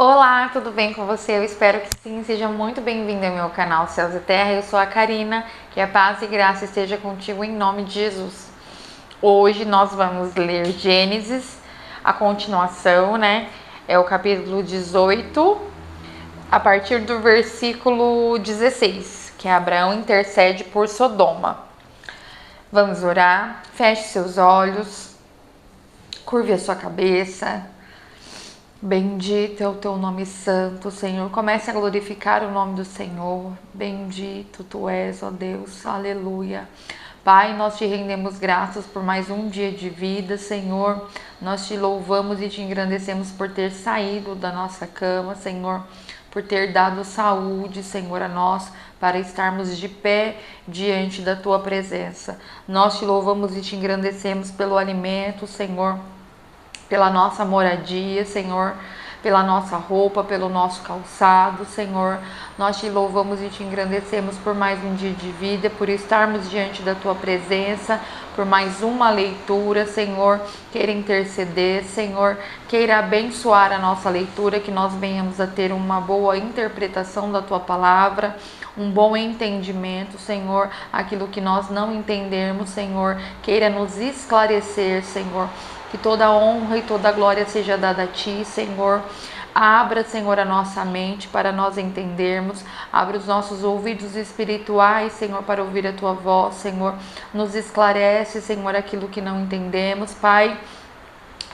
Olá, tudo bem com você? Eu espero que sim. Seja muito bem-vindo ao meu canal Céus e Terra. Eu sou a Karina, que a paz e graça esteja contigo em nome de Jesus. Hoje nós vamos ler Gênesis, a continuação, né? É o capítulo 18, a partir do versículo 16, que Abraão intercede por Sodoma. Vamos orar. Feche seus olhos, curve a sua cabeça. Bendito é o teu nome santo, Senhor. Comece a glorificar o nome do Senhor. Bendito tu és, ó Deus. Aleluia. Pai, nós te rendemos graças por mais um dia de vida, Senhor. Nós te louvamos e te engrandecemos por ter saído da nossa cama, Senhor. Por ter dado saúde, Senhor, a nós, para estarmos de pé diante da tua presença. Nós te louvamos e te engrandecemos pelo alimento, Senhor, pela nossa moradia, Senhor, pela nossa roupa, pelo nosso calçado, Senhor. Nós te louvamos e te engrandecemos por mais um dia de vida, por estarmos diante da tua presença, por mais uma leitura, Senhor. Queira interceder, Senhor, queira abençoar a nossa leitura, que nós venhamos a ter uma boa interpretação da tua palavra, um bom entendimento, Senhor. Aquilo que nós não entendermos, Senhor, queira nos esclarecer, Senhor. Que toda a honra e toda a glória seja dada a Ti, Senhor. Abra, Senhor, a nossa mente para nós entendermos. Abra os nossos ouvidos espirituais, Senhor, para ouvir a Tua voz, Senhor. Nos esclarece, Senhor, aquilo que não entendemos, Pai.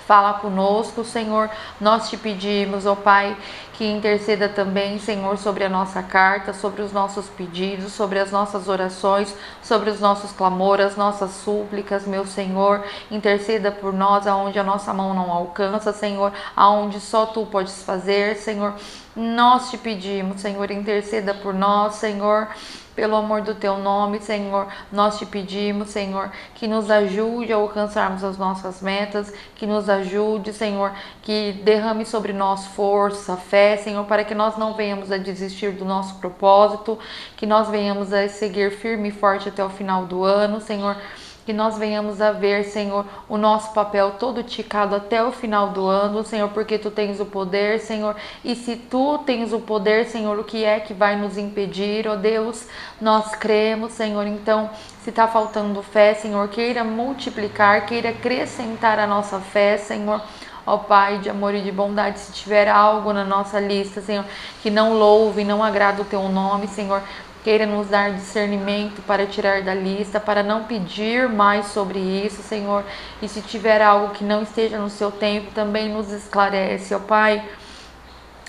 Fala conosco, Senhor. Nós te pedimos, ó Pai, que interceda também, Senhor, sobre a nossa carta, sobre os nossos pedidos, sobre as nossas orações, sobre os nossos clamores, as nossas súplicas, meu Senhor. Interceda por nós aonde a nossa mão não alcança, Senhor, aonde só Tu podes fazer, Senhor. Nós te pedimos, Senhor, interceda por nós, Senhor. Pelo amor do Teu nome, Senhor, nós te pedimos, Senhor, que nos ajude a alcançarmos as nossas metas, que nos ajude, Senhor, que derrame sobre nós força, fé, Senhor, para que nós não venhamos a desistir do nosso propósito, que nós venhamos a seguir firme e forte até o final do ano, Senhor. Que nós venhamos a ver, Senhor, o nosso papel todo ticado até o final do ano, Senhor, porque Tu tens o poder, Senhor. E se Tu tens o poder, Senhor, o que é que vai nos impedir, ó Deus? Nós cremos, Senhor. Então, se está faltando fé, Senhor, queira multiplicar, queira acrescentar a nossa fé, Senhor. Ó Pai de amor e de bondade, se tiver algo na nossa lista, Senhor, que não louve, não agrada o Teu nome, Senhor, queira nos dar discernimento para tirar da lista, para não pedir mais sobre isso, Senhor. E se tiver algo que não esteja no Seu tempo, também nos esclarece, ó Pai.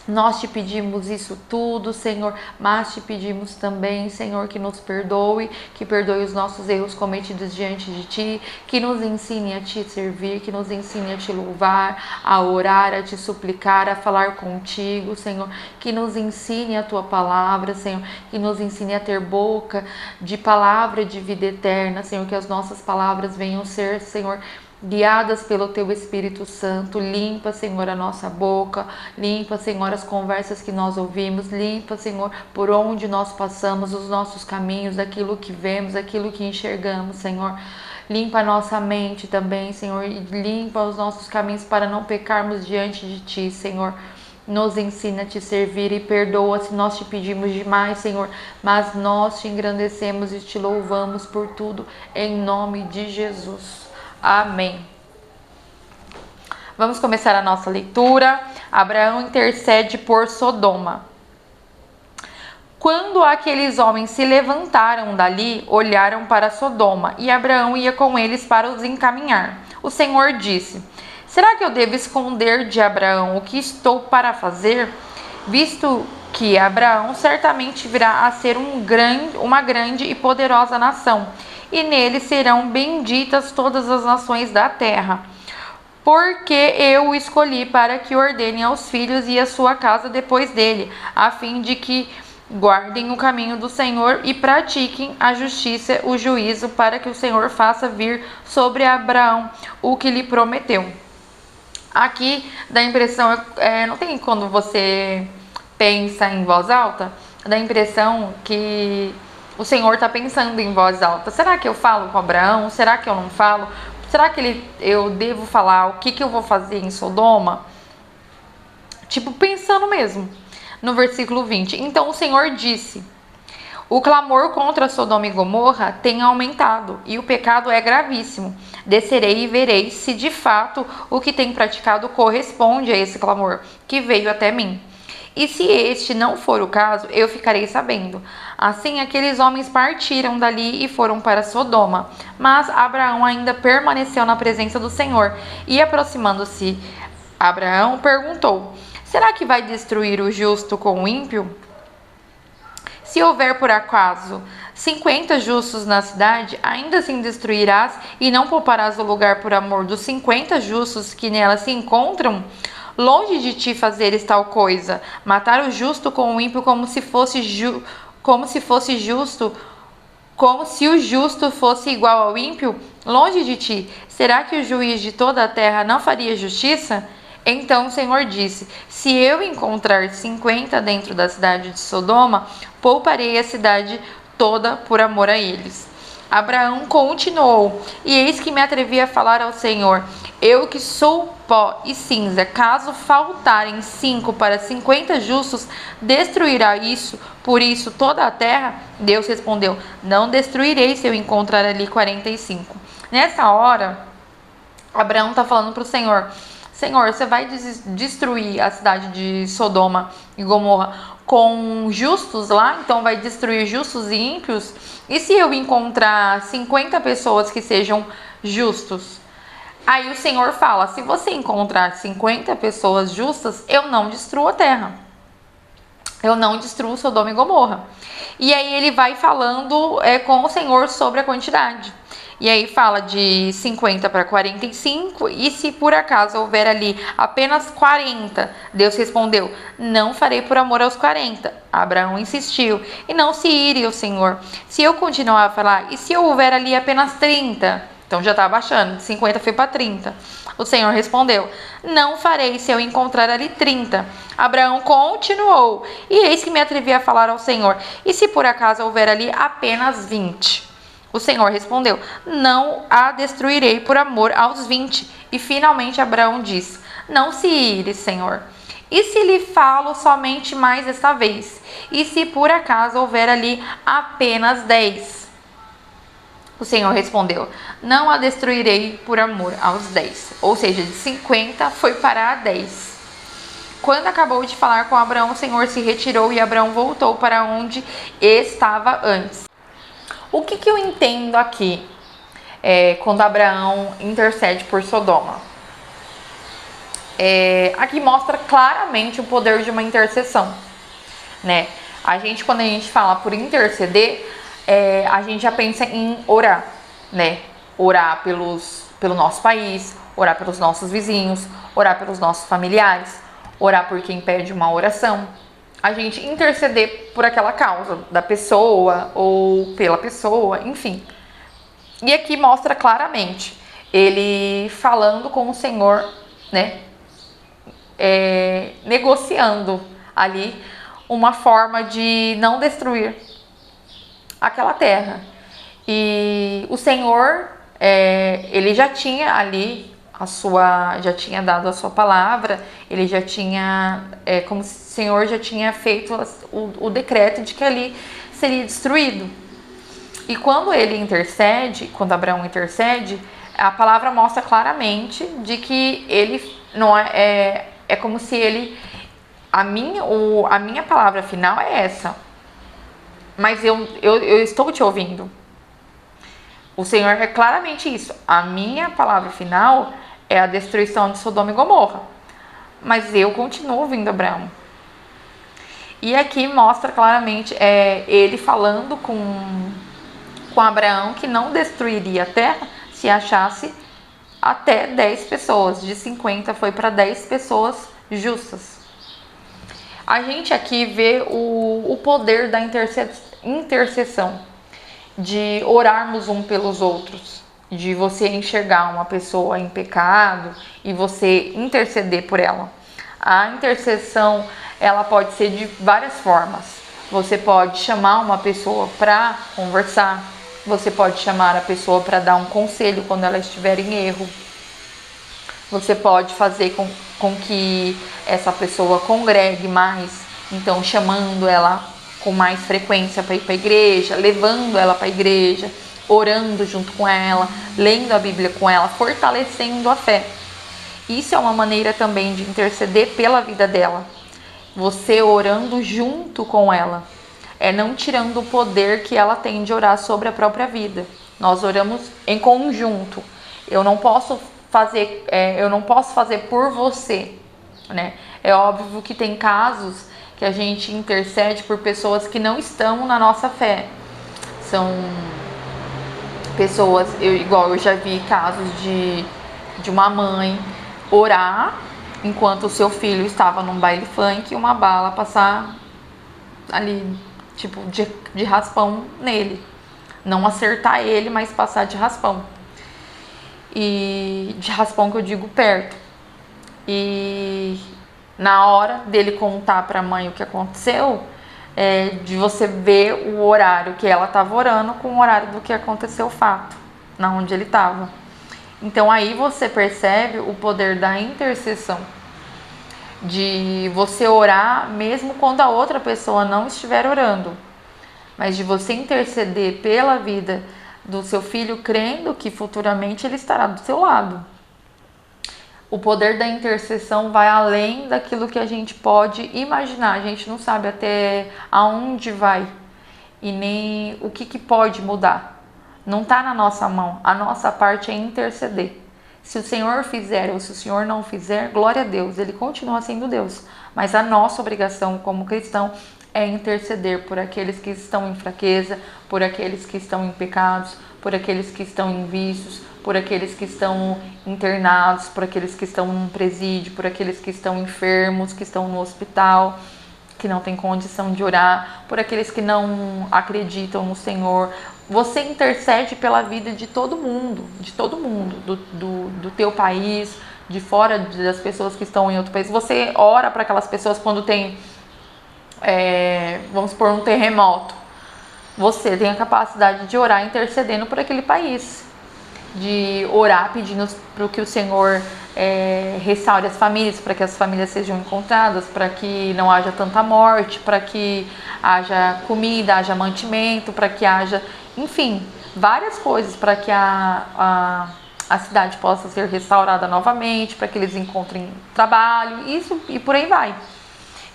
Nós te pedimos isso tudo, Senhor, mas te pedimos também, Senhor, que nos perdoe, que perdoe os nossos erros cometidos diante de Ti, que nos ensine a Te servir, que nos ensine a Te louvar, a orar, a Te suplicar, a falar contigo, Senhor, que nos ensine a Tua palavra, Senhor, que nos ensine a ter boca de palavra de vida eterna, Senhor, que as nossas palavras venham ser, Senhor, guiadas pelo Teu Espírito Santo. Limpa, Senhor, a nossa boca, limpa, Senhor, as conversas que nós ouvimos, limpa, Senhor, por onde nós passamos, os nossos caminhos, aquilo que vemos, aquilo que enxergamos, Senhor. Limpa a nossa mente também, Senhor, e limpa os nossos caminhos para não pecarmos diante de Ti, Senhor. Nos ensina a Te servir e perdoa se nós Te pedimos demais, Senhor, mas nós Te engrandecemos e Te louvamos por tudo, em nome de Jesus. Amém. Vamos começar a nossa leitura. Abraão intercede por Sodoma. Quando aqueles homens se levantaram dali, olharam para Sodoma, e Abraão ia com eles para os encaminhar. O Senhor disse: será que eu devo esconder de Abraão o que estou para fazer? Visto que Abraão certamente virá a ser uma grande e poderosa nação, e nele serão benditas todas as nações da terra. Porque eu o escolhi para que ordene aos filhos e à sua casa depois dele, a fim de que guardem o caminho do Senhor e pratiquem a justiça, o juízo, para que o Senhor faça vir sobre Abraão o que lhe prometeu. Aqui dá a impressão, não tem quando você pensa em voz alta, dá a impressão que o Senhor está pensando em voz alta. Será que eu falo com Abraão? Será que eu não falo? Será que eu devo falar o que eu vou fazer em Sodoma? Tipo, pensando mesmo. No versículo 20. Então o Senhor disse: o clamor contra Sodoma e Gomorra tem aumentado e o pecado é gravíssimo. Descerei e verei se de fato o que tem praticado corresponde a esse clamor que veio até mim. E se este não for o caso, eu ficarei sabendo. Assim, aqueles homens partiram dali e foram para Sodoma. Mas Abraão ainda permaneceu na presença do Senhor. E aproximando-se, Abraão perguntou: será que vai destruir o justo com o ímpio? Se houver por acaso 50 justos na cidade, ainda assim destruirás e não pouparás o lugar por amor dos 50 justos que nela se encontram? Longe de ti fazeres tal coisa, matar o justo com o ímpio como se o justo fosse igual ao ímpio? Longe de ti. Será que o juiz de toda a terra não faria justiça? Então o Senhor disse: se eu encontrar 50 dentro da cidade de Sodoma, pouparei a cidade toda por amor a eles. Abraão continuou: e eis que me atrevi a falar ao Senhor: eu que sou pó e cinza, caso faltarem 5 para 50 justos, destruirá isso, por isso toda a terra? Deus respondeu: não destruirei se eu encontrar ali 45. Nessa hora, Abraão está falando para o Senhor: Senhor, você vai destruir a cidade de Sodoma e Gomorra com justos lá? Então vai destruir justos e ímpios? E se eu encontrar 50 pessoas que sejam justos? Aí o Senhor fala: se você encontrar 50 pessoas justas, eu não destruo a terra. Eu não destruo Sodoma e Gomorra. E aí ele vai falando com o Senhor sobre a quantidade. E aí fala de 50 para 45, e se por acaso houver ali apenas 40, Deus respondeu: não farei por amor aos 40. Abraão insistiu: e não se ire o Senhor, se eu continuar a falar, e se houver ali apenas 30? Então já está abaixando, de 50 foi para 30. O Senhor respondeu: não farei se eu encontrar ali 30. Abraão continuou: e eis que me atrevi a falar ao Senhor: e se por acaso houver ali apenas 20? O Senhor respondeu: não a destruirei por amor aos 20. E finalmente Abraão disse: não se ire, Senhor. E se lhe falo somente mais esta vez? E se por acaso houver ali apenas 10? O Senhor respondeu: não a destruirei por amor aos 10. Ou seja, de 50 foi para 10. Quando acabou de falar com Abraão, o Senhor se retirou e Abraão voltou para onde estava antes. O que eu entendo aqui quando Abraão intercede por Sodoma? Aqui mostra claramente o poder de uma intercessão, né? Quando a gente fala por interceder, a gente já pensa em orar, né? Orar pelo nosso país, orar pelos nossos vizinhos, orar pelos nossos familiares, orar por quem pede uma oração. A gente interceder por aquela causa da pessoa ou pela pessoa, enfim. E aqui mostra claramente ele falando com o Senhor, né? Negociando ali uma forma de não destruir aquela terra. E o Senhor, ele já tinha ali já tinha dado a sua palavra, ele já tinha, como se o Senhor já tinha feito o decreto de que ali seria destruído. E quando quando Abraão intercede, a palavra mostra claramente de que ele não é como se ele, a minha palavra final é essa, mas eu estou te ouvindo. O Senhor é claramente isso: a minha palavra final é a destruição de Sodoma e Gomorra, mas eu continuo ouvindo Abraão. E aqui mostra claramente ele falando com Abraão que não destruiria a terra se achasse até 10 pessoas. De 50 foi para 10 pessoas justas. A gente aqui vê o poder da intercessão, de orarmos um pelos outros, de você enxergar uma pessoa em pecado e você interceder por ela. A intercessão, ela pode ser de várias formas. Você pode chamar uma pessoa para conversar, você pode chamar a pessoa para dar um conselho quando ela estiver em erro. Você pode fazer com que essa pessoa congregue mais, então chamando ela com mais frequência para ir para a igreja, levando ela para a igreja, orando junto com ela, lendo a Bíblia com ela, fortalecendo a fé. Isso é uma maneira também de interceder pela vida dela. Você orando junto com ela. Não tirando o poder que ela tem de orar sobre a própria vida. Nós oramos em conjunto. Eu não posso fazer por você, né? É óbvio que tem casos que a gente intercede por pessoas que não estão na nossa fé. São pessoas, eu já vi casos de uma mãe orar enquanto o seu filho estava num baile funk e uma bala passar ali, tipo, de raspão nele. Não acertar ele, mas passar de raspão. E de raspão que eu digo perto. E na hora dele contar pra mãe o que aconteceu, de você ver o horário que ela estava orando com o horário do que aconteceu o fato, na onde ele estava. Então aí você percebe o poder da intercessão, de você orar mesmo quando a outra pessoa não estiver orando, mas de você interceder pela vida do seu filho, crendo que futuramente ele estará do seu lado. O poder da intercessão vai além daquilo que a gente pode imaginar. A gente não sabe até aonde vai e nem o que pode mudar. Não está na nossa mão. A nossa parte é interceder. Se o Senhor fizer ou se o Senhor não fizer, glória a Deus, Ele continua sendo Deus. Mas a nossa obrigação como cristão é interceder por aqueles que estão em fraqueza, por aqueles que estão em pecados, por aqueles que estão em vícios, por aqueles que estão internados, por aqueles que estão num presídio, por aqueles que estão enfermos, que estão no hospital, que não tem condição de orar, por aqueles que não acreditam no Senhor. Você intercede pela vida de todo mundo, do teu país, de fora das pessoas que estão em outro país. Você ora para aquelas pessoas quando tem, vamos supor, um terremoto. Você tem a capacidade de orar intercedendo por aquele país, de orar pedindo para que o Senhor restaure as famílias, para que as famílias sejam encontradas, para que não haja tanta morte, para que haja comida, haja mantimento, para que haja, enfim, várias coisas, para que a cidade possa ser restaurada novamente, para que eles encontrem trabalho, isso e por aí vai.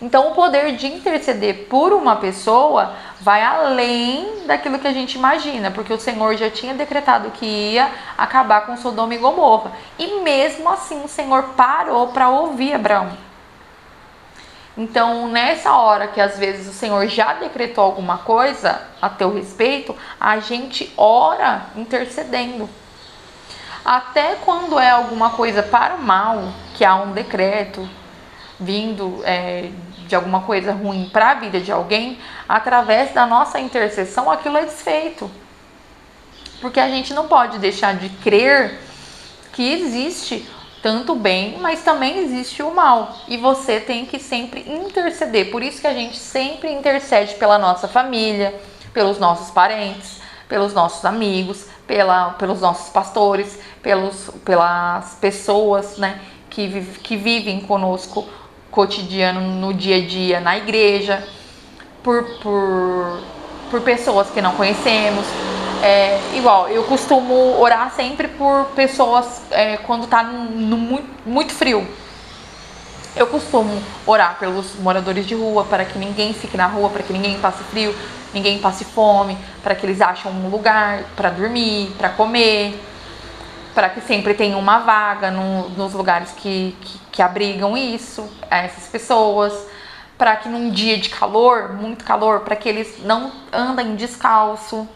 Então o poder de interceder por uma pessoa vai além daquilo que a gente imagina, porque o Senhor já tinha decretado que ia acabar com Sodoma e Gomorra. E mesmo assim o Senhor parou para ouvir Abraão. Então nessa hora que às vezes o Senhor já decretou alguma coisa a teu respeito, a gente ora intercedendo. Até quando é alguma coisa para o mal, que há um decreto vindo de alguma coisa ruim para a vida de alguém, através da nossa intercessão aquilo é desfeito. Porque a gente não pode deixar de crer que existe tanto o bem, mas também existe o mal. E você tem que sempre interceder. Por isso que a gente sempre intercede pela nossa família, pelos nossos parentes, pelos nossos amigos, pelos nossos pastores, pelas pessoas, né, que vivem conosco cotidiano, no dia a dia, na igreja, por pessoas que não conhecemos. Igual, eu costumo orar sempre por pessoas quando tá muito frio. Eu costumo orar pelos moradores de rua, para que ninguém fique na rua, para que ninguém passe frio, ninguém passe fome, para que eles achem um lugar para dormir, para comer, para que sempre tenha uma vaga nos lugares que abrigam essas pessoas, para que num dia de calor, muito calor, para que eles não andem descalço,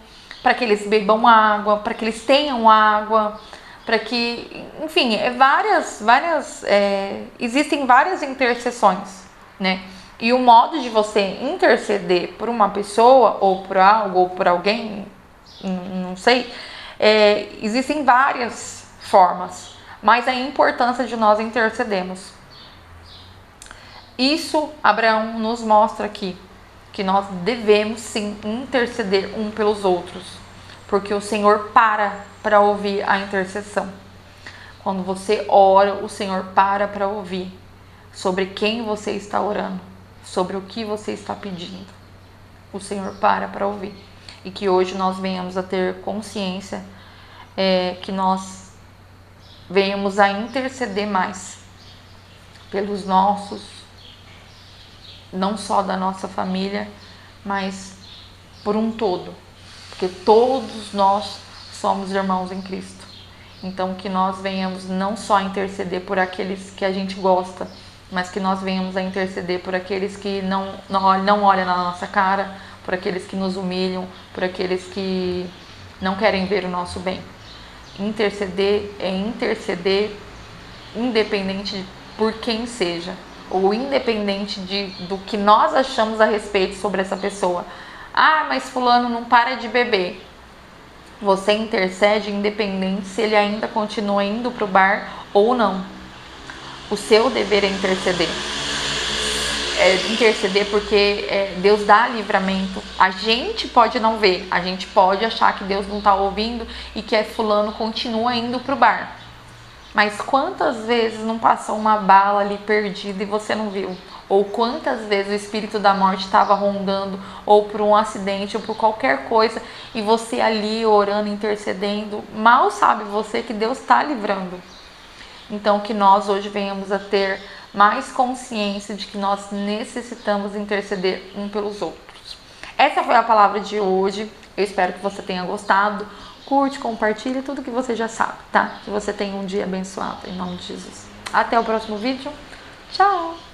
para que eles bebam água, para que eles tenham água, para que, enfim, existem várias intercessões, né? E o modo de você interceder por uma pessoa, ou por algo, ou por alguém, não sei, existem várias formas, mas a importância de nós intercedermos. Isso Abraão nos mostra aqui, que nós devemos sim interceder um pelos outros, porque o Senhor para ouvir a intercessão. Quando você ora, o Senhor para ouvir sobre quem você está orando, sobre o que você está pedindo. O Senhor para ouvir. E que hoje nós venhamos a ter consciência, que nós venhamos a interceder mais pelos nossos, não só da nossa família, mas por um todo. Porque todos nós somos irmãos em Cristo. Então que nós venhamos não só a interceder por aqueles que a gente gosta, mas que nós venhamos a interceder por aqueles que não olham na nossa cara, por aqueles que nos humilham, por aqueles que não querem ver o nosso bem. Interceder é interceder independente por quem seja, ou independente do que nós achamos a respeito sobre essa pessoa. Ah, mas fulano não para de beber. Você intercede independente se ele ainda continua indo para o bar ou não. O seu dever é interceder. Interceder porque Deus dá livramento. A gente pode não ver, a gente pode achar que Deus não está ouvindo e que fulano continua indo para o bar. Mas quantas vezes não passou uma bala ali perdida e você não viu? Ou quantas vezes o espírito da morte estava rondando, ou por um acidente, ou por qualquer coisa, e você ali orando, intercedendo, mal sabe você que Deus está livrando. Então que nós hoje venhamos a ter mais consciência de que nós necessitamos interceder um pelos outros. Essa foi a palavra de hoje, eu espero que você tenha gostado. Curte, compartilhe tudo que você já sabe, tá? Que você tenha um dia abençoado, em nome de Jesus. Até o próximo vídeo. Tchau!